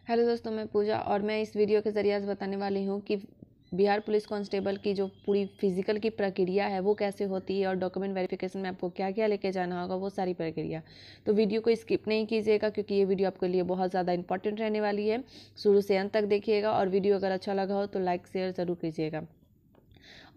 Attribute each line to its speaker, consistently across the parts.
Speaker 1: Hello दोस्तों, मैं पूजा और मैं इस वीडियो के ज़रिए आज बताने वाली हूँ कि बिहार पुलिस कांस्टेबल की जो पूरी फिजिकल की प्रक्रिया है वो कैसे होती है और डॉक्यूमेंट वेरिफिकेशन में आपको क्या क्या लेके जाना होगा वो सारी प्रक्रिया। तो वीडियो को स्किप नहीं कीजिएगा क्योंकि ये वीडियो आपके लिए बहुत ज़्यादा इंपॉर्टेंट रहने वाली है। शुरू से अंत तक देखिएगा और वीडियो अगर अच्छा लगा हो तो लाइक शेयर ज़रूर कीजिएगा।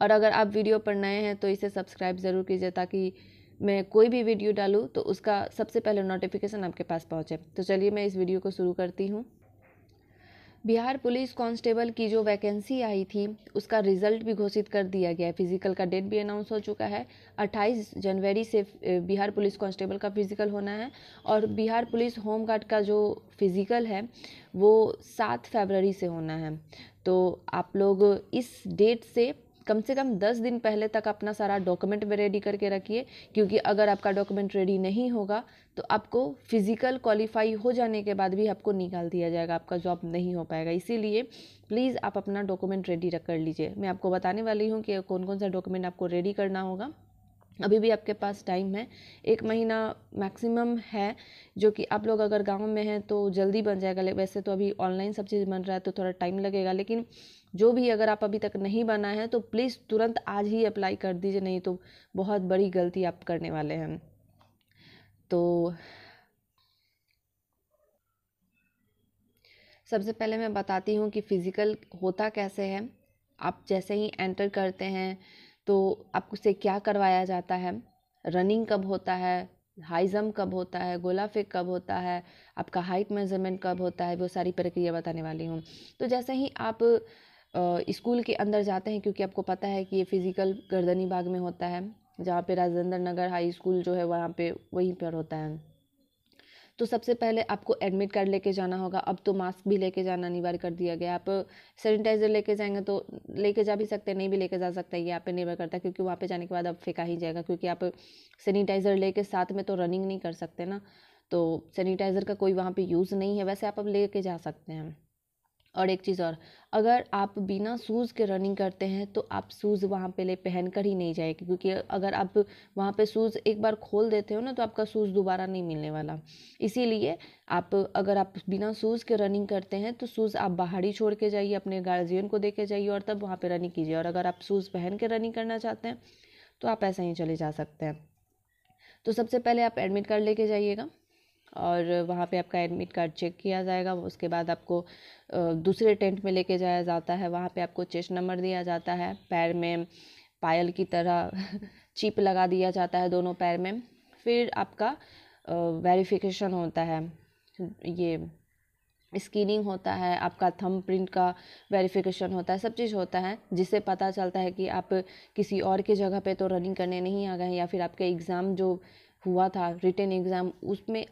Speaker 1: और अगर आप वीडियो पर नए हैं तो इसे सब्सक्राइब ज़रूर कीजिए ताकि मैं कोई भी वीडियो डालूँ तो उसका सबसे पहले नोटिफिकेशन आपके पास पहुँचे। तो चलिए मैं इस वीडियो को शुरू करती हूँ। बिहार पुलिस कांस्टेबल की जो वैकेंसी आई थी उसका रिजल्ट भी घोषित कर दिया गया है। फिजिकल का डेट भी अनाउंस हो चुका है। 28 जनवरी से बिहार पुलिस कांस्टेबल का फिजिकल होना है और बिहार पुलिस होमगार्ड का जो फिजिकल है वो 7 फरवरी से होना है। तो आप लोग इस डेट से कम 10 दिन पहले तक अपना सारा डॉक्यूमेंट रेडी करके रखिए, क्योंकि अगर आपका डॉक्यूमेंट रेडी नहीं होगा तो आपको फिजिकल क्वालिफाई हो जाने के बाद भी आपको निकाल दिया जाएगा, आपका जॉब नहीं हो पाएगा। इसीलिए प्लीज़ आप अपना डॉक्यूमेंट रेडी कर लीजिए। मैं आपको बताने वाली हूँ कि कौन कौन सा डॉक्यूमेंट आपको रेडी करना होगा। अभी भी आपके पास टाइम है, 1 महीना मैक्सिमम है, जो कि आप लोग अगर गांव में हैं तो जल्दी बन जाएगा। वैसे तो अभी ऑनलाइन सब चीज़ बन रहा है तो थोड़ा टाइम लगेगा, लेकिन जो भी अगर आप अभी तक नहीं बना है तो प्लीज़ तुरंत आज ही अप्लाई कर दीजिए, नहीं तो बहुत बड़ी गलती आप करने वाले हैं। तो सबसे पहले मैं बताती हूँ कि फ़िज़िकल होता कैसे है। आप जैसे ही एंटर करते हैं तो आपसे क्या करवाया जाता है, रनिंग कब होता है, हाई जंप कब होता है, गोला फेंक कब होता है, आपका हाइट मेजरमेंट कब होता है, वो सारी प्रक्रिया बताने वाली हूँ। तो जैसे ही आप स्कूल के अंदर जाते हैं, क्योंकि आपको पता है कि ये फिज़िकल गर्दनी बाग में होता है, जहाँ पे राजेंद्र नगर हाई स्कूल जो है वहाँ पे वहीं पर होता है। तो सबसे पहले आपको एडमिट कार्ड लेके जाना होगा। अब तो मास्क भी लेके जाना अनिवार्य कर दिया गया। आप सैनिटाइज़र लेके जाएंगे तो लेके जा भी सकते हैं, नहीं भी लेके जा सकते हैं, ये आप पे निर्भर करता है, क्योंकि वहाँ पे जाने के बाद अब फेंका ही जाएगा, क्योंकि आप सैनिटाइज़र लेके साथ में तो रनिंग नहीं कर सकते ना। तो सैनिटाइज़र का कोई वहाँ पे यूज़ नहीं है, वैसे आप अब लेके जा सकते हैं। और एक चीज़ और, अगर आप बिना शूज़ के रनिंग करते हैं तो आप शूज़ वहाँ पे पहन कर ही नहीं जाएगी, क्योंकि अगर आप वहाँ पे शूज़ एक बार खोल देते हो ना तो आपका शूज़ दोबारा नहीं मिलने वाला। इसीलिए अगर आप बिना शूज़ के रनिंग करते हैं तो शूज़ आप बाहर ही छोड़ के जाइए, अपने गार्जियन को दे के जाइए और तब वहाँ पर रनिंग कीजिए। और अगर आप शूज़ पहन के रनिंग करना चाहते हैं तो आप ऐसा ही चले जा सकते हैं। तो सबसे पहले आप एडमिट कार्ड लेके जाइएगा और वहाँ पे आपका एडमिट कार्ड चेक किया जाएगा। उसके बाद आपको दूसरे टेंट में लेके जाया जाता है। वहाँ पे आपको चेस्ट नंबर दिया जाता है, पैर में पायल की तरह चिप लगा दिया जाता है दोनों पैर में। फिर आपका वेरिफिकेशन होता है, ये स्कैनिंग होता है, आपका थंब प्रिंट का वेरिफिकेशन होता है, सब चीज़ होता है, जिससे पता चलता है कि आप किसी और के जगह पे तो रनिंग करने नहीं आ गए हैं, या फिर आपके एग्ज़ाम जो हुआ था रिटन एग्ज़ाम उसमें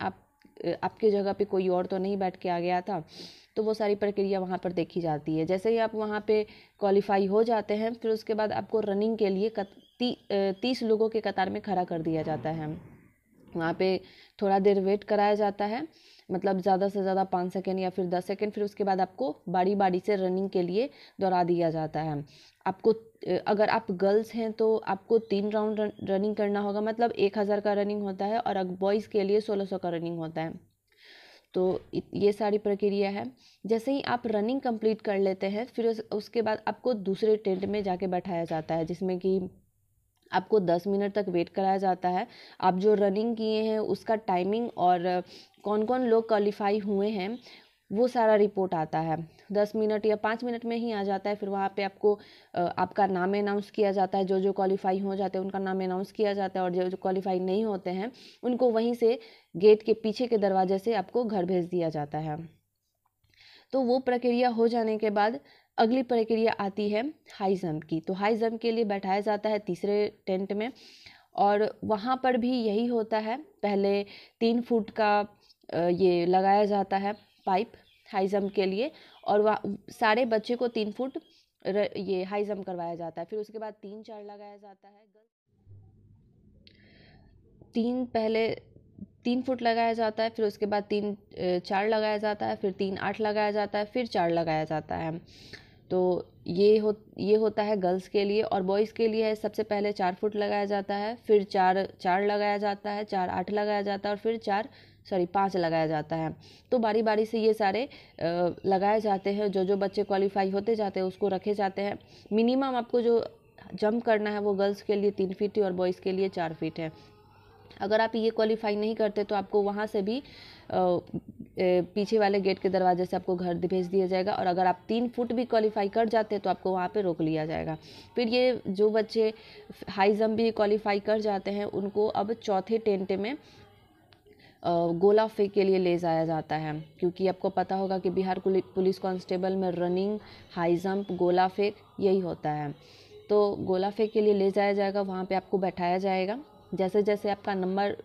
Speaker 1: आपके जगह पे कोई और तो नहीं बैठ के आ गया था। तो वो सारी प्रक्रिया वहाँ पर देखी जाती है। जैसे ही आप वहाँ पे क्वालिफाई हो जाते हैं फिर उसके बाद आपको रनिंग के लिए 30 लोगों के कतार में खड़ा कर दिया जाता है। वहाँ पे थोड़ा देर वेट कराया जाता है, मतलब ज़्यादा से ज़्यादा 5 सेकेंड या फिर 10 सेकेंड। फिर उसके बाद आपको बारी बारी से रनिंग के लिए दौड़ा दिया जाता है। आपको अगर आप गर्ल्स हैं तो आपको 3 राउंड रनिंग करना होगा, मतलब 1000 का रनिंग होता है, और अगर बॉयज़ के लिए 1600 का रनिंग होता है। तो ये सारी प्रक्रिया है। जैसे ही आप रनिंग कंप्लीट कर लेते हैं फिर उसके बाद आपको दूसरे टेंट में जाके बैठाया जाता है, जिसमें कि आपको 10 मिनट तक वेट कराया जाता है। आप जो रनिंग किए हैं उसका टाइमिंग और कौन कौन लोग क्वालिफाई हुए हैं वो सारा रिपोर्ट आता है। 10 मिनट या 5 मिनट में ही आ जाता है। फिर वहाँ पे आपको आपका नाम अनाउंस किया जाता है। जो जो क्वालिफाई हो जाते हैं उनका नाम अनाउंस किया जाता है, और जो जो क्वालिफाई नहीं होते हैं उनको वहीं से गेट के पीछे के दरवाजे से आपको घर भेज दिया जाता है। तो वो प्रक्रिया हो जाने के बाद अगली प्रक्रिया आती है हाई जंप की। तो हाई जंप के लिए बैठाया जाता है तीसरे टेंट में, और वहाँ पर भी यही होता है। पहले 3 फुट का ये लगाया जाता है पाइप हाई जंप के लिए, और वह सारे बच्चे को 3 फुट ये हाई जंप करवाया जाता है। फिर उसके बाद 3-4 लगाया जाता है। पहले 3 फुट लगाया जाता है, फिर उसके बाद 3-4 लगाया जाता है, फिर 3-8 लगाया जाता है, फिर 4 लगाया जाता है। तो ये होता है गर्ल्स के लिए। और बॉयज़ के लिए है, सबसे पहले 4 फुट लगाया जाता है, फिर 4-4 लगाया जाता है, 4-8 लगाया जाता है, और फिर 4 सॉरी 5 लगाया जाता है। तो बारी बारी से ये सारे लगाए जाते हैं। जो जो बच्चे क्वालिफाई होते जाते हैं उसको रखे जाते हैं। मिनिमम आपको जो जंप करना है वो गर्ल्स के लिए 3 फीट है और बॉयज़ के लिए 4 फीट है। अगर आप ये क्वालिफाई नहीं करते तो आपको वहाँ से भी पीछे वाले गेट के दरवाजे से आपको घर भेज दिया जाएगा। और अगर आप 3 फुट भी क्वालिफाई कर जाते हैं तो आपको वहाँ पे रोक लिया जाएगा। फिर ये जो बच्चे हाई जंप भी क्वालिफाई कर जाते हैं उनको अब चौथे टेंट में गोला फेंक के लिए ले जाया जाता है, क्योंकि आपको पता होगा कि बिहार पुलिस कांस्टेबल में रनिंग, हाई जंप, गोला फेंक यही होता है। तो गोला फेंक के लिए ले जाया जाएगा, वहाँ पे आपको बैठाया जाएगा। जैसे जैसे आपका नंबर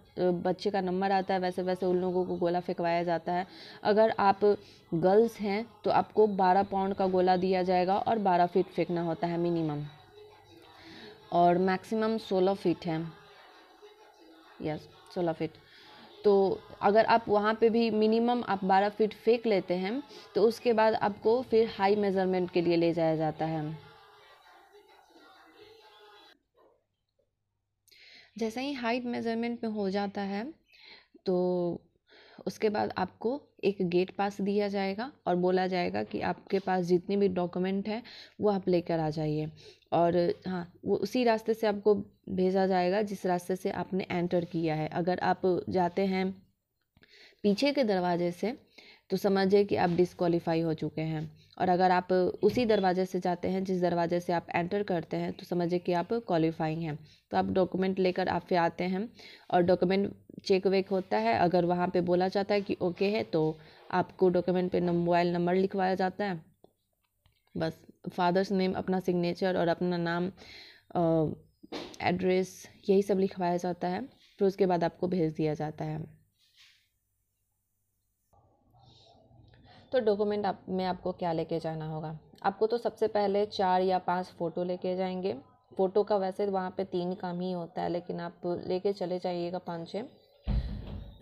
Speaker 1: बच्चे का नंबर आता है वैसे वैसे उन लोगों को गोला फेंकवाया जाता है। अगर आप गर्ल्स हैं तो आपको 12 पाउंड का गोला दिया जाएगा और 12 फीट फेंकना होता है मिनिमम, और मैक्सिमम 16 फीट है। Yes 16 feet. तो अगर आप वहाँ पे भी मिनिमम आप 12 फीट फेंक लेते हैं तो उसके बाद आपको फिर हाई मेजरमेंट के लिए ले जाया जाता है। जैसे ही हाइट मेजरमेंट में हो जाता है तो उसके बाद आपको एक गेट पास दिया जाएगा और बोला जाएगा कि आपके पास जितनी भी डॉक्यूमेंट है वो आप लेकर आ जाइए। और हाँ, वो उसी रास्ते से आपको भेजा जाएगा जिस रास्ते से आपने एंटर किया है। अगर आप जाते हैं पीछे के दरवाजे से तो समझिए कि आप डिस्क्वालीफाई हो चुके हैं। और अगर आप उसी दरवाजे से जाते हैं जिस दरवाजे से आप एंटर करते हैं तो समझिए कि आप क्वालिफाइंग हैं। तो आप डॉक्यूमेंट लेकर आप फिर आते हैं और डॉक्यूमेंट चेक वेक होता है। अगर वहाँ पे बोला जाता है कि ओके है तो आपको डॉक्यूमेंट पे मोबाइल नंबर लिखवाया जाता है, बस फादर्स नेम, अपना सिग्नेचर और अपना नाम, एड्रेस, यही सब लिखवाया जाता है। फिर उसके बाद आपको भेज दिया जाता है। तो डॉक्यूमेंट में आपको क्या लेके जाना होगा? आपको तो सबसे पहले 4 या 5 फ़ोटो लेके जाएंगे। फ़ोटो का वैसे वहाँ पे 3 काम ही होता है, लेकिन आप लेके चले जाइएगा 5-6।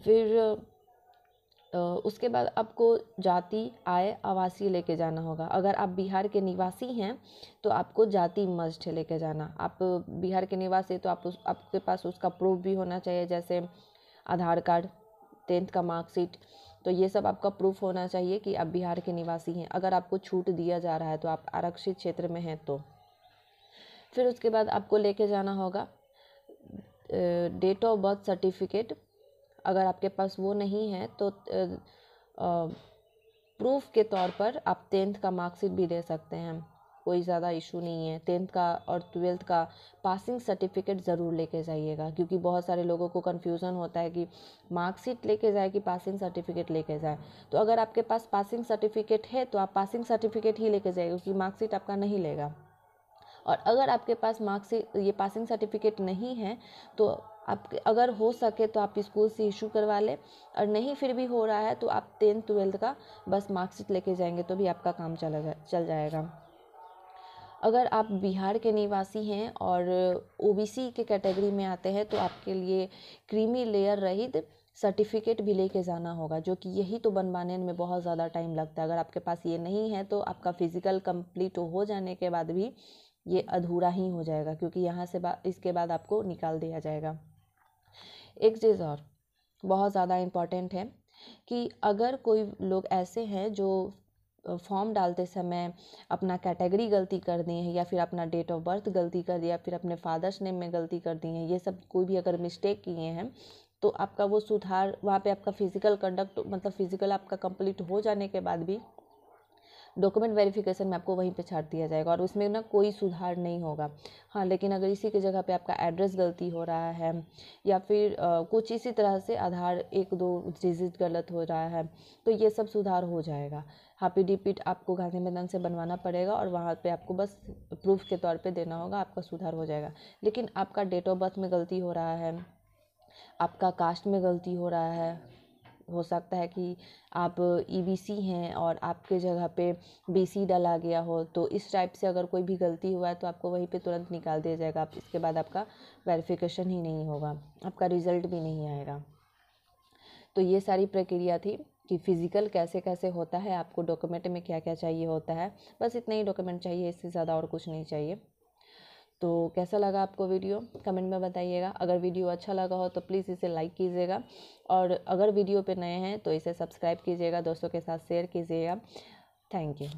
Speaker 1: फिर उसके बाद आपको जाति, आय, आवासीय लेके जाना होगा। अगर आप बिहार के निवासी हैं तो आपको जाति मस्ट है लेके जाना। आप बिहार के निवासी तो आपके पास उसका प्रूफ भी होना चाहिए, जैसे आधार कार्ड, 10th का मार्कशीट। तो ये सब आपका प्रूफ होना चाहिए कि आप बिहार के निवासी हैं। अगर आपको छूट दिया जा रहा है तो आप आरक्षित क्षेत्र में हैं तो। फिर उसके बाद आपको लेके जाना होगा डेट ऑफ बर्थ सर्टिफिकेट। अगर आपके पास वो नहीं है तो प्रूफ के तौर पर आप 10th का मार्कशीट भी दे सकते हैं, कोई ज़्यादा इशू नहीं है। 10th का और 12th का पासिंग सर्टिफिकेट ज़रूर लेके जाइएगा, क्योंकि बहुत सारे लोगों को कन्फ्यूज़न होता है कि मार्कशीट लेके जाए कि पासिंग सर्टिफिकेट लेके जाए। तो अगर आपके पास पासिंग सर्टिफिकेट है तो आप पासिंग सर्टिफिकेट ही लेके जाइए, क्योंकि मार्कशीट आपका नहीं लेगा। और अगर आपके पास मार्कशीट, ये पासिंग सर्टिफिकेट नहीं है तो आप अगर हो सके तो आप स्कूल से इशू करवा लें, और नहीं फिर भी हो रहा है तो आप 10th 12th का बस मार्कशीट लेके जाएंगे तो भी आपका काम चल जाएगा। अगर आप बिहार के निवासी हैं और ओबीसी के कैटेगरी में आते हैं तो आपके लिए क्रीमी लेयर रहित सर्टिफिकेट भी लेके जाना होगा, जो कि यही तो बनवाने में बहुत ज़्यादा टाइम लगता है। अगर आपके पास ये नहीं है तो आपका फिज़िकल कंप्लीट हो जाने के बाद भी ये अधूरा ही हो जाएगा, क्योंकि यहाँ से इसके बाद आपको निकाल दिया जाएगा। एक चीज़ और बहुत ज़्यादा इम्पॉर्टेंट है कि अगर कोई लोग ऐसे हैं जो फॉर्म डालते समय अपना कैटेगरी गलती कर दिए हैं, या फिर अपना डेट ऑफ बर्थ गलती कर दिया, फिर अपने फादर्स नेम में गलती कर दी है, ये सब कोई भी अगर मिस्टेक किए हैं तो आपका वो सुधार, वहाँ पे आपका फिज़िकल कंडक्ट, मतलब फिज़िकल आपका कंप्लीट हो जाने के बाद भी डॉक्यूमेंट वेरिफिकेशन में आपको वहीं पे छाड़ दिया जाएगा और उसमें ना कोई सुधार नहीं होगा। हाँ, लेकिन अगर इसी की जगह पे आपका एड्रेस गलती हो रहा है या फिर कुछ इसी तरह से आधार 1-2 डिजिट गलत हो रहा है तो ये सब सुधार हो जाएगा। हापी डिपिट आपको गांधी मैदान से बनवाना पड़ेगा और वहाँ पे आपको बस प्रूफ के तौर पे देना होगा, आपका सुधार हो जाएगा। लेकिन आपका डेट ऑफ बर्थ में गलती हो रहा है, आपका कास्ट में गलती हो रहा है, हो सकता है कि आप ईबीसी हैं और आपके जगह पे बीसी डाला गया हो, तो इस टाइप से अगर कोई भी गलती हुआ है तो आपको वहीं पे तुरंत निकाल दिया जाएगा। आप इसके बाद आपका वेरिफिकेशन ही नहीं होगा, आपका रिज़ल्ट भी नहीं आएगा। तो ये सारी प्रक्रिया थी कि फ़िज़िकल कैसे कैसे होता है, आपको डॉक्यूमेंट में क्या क्या चाहिए होता है। बस इतना ही डॉक्यूमेंट चाहिए, इससे ज़्यादा और कुछ नहीं चाहिए। तो कैसा लगा आपको वीडियो कमेंट में बताइएगा। अगर वीडियो अच्छा लगा हो तो प्लीज़ इसे लाइक कीजिएगा, और अगर वीडियो पे नए हैं तो इसे सब्सक्राइब कीजिएगा, दोस्तों के साथ शेयर कीजिएगा। Thank you.